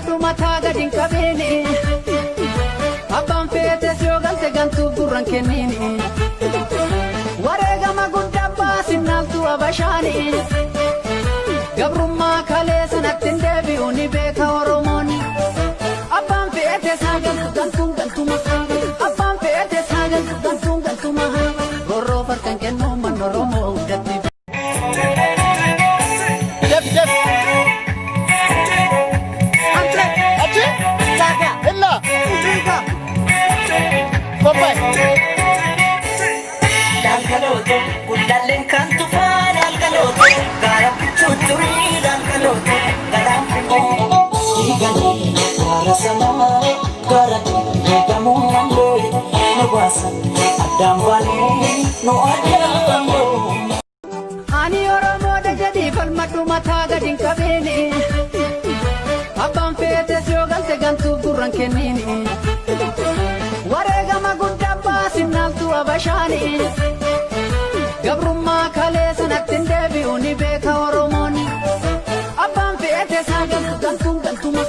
falmatu mataa gadin qabeeni abbaan feetes yoo galte gantuuf gurran kenniini wareegama guddaa baasinaaltu abashaani gabrummaa kalee sanatti hin deebi'u ni beeka Oromooni abbaan feetes haa galtu gantuun gantuma abbaan feetes haa galtu gantuun gantuma gorroo farkan kennu man Oromoo hundatti Dalkaloto, kudalen kantu fa dalkaloto, garam chuturi dalkaloto, garam igani arasana, garati gamu mando, no basa, adam vale, no adambo. Ani Oromo da jadi falmatu mataa gadin qabeeni, abbaan feetes yoo galte gantuuf gurran kenniini, wareegama guddaa baasinaaltu abashaani. gabrummaa kalee sanatti hin deebi'u ni beeka Oromooni abbaan feetes haa galtu gantuun gantuma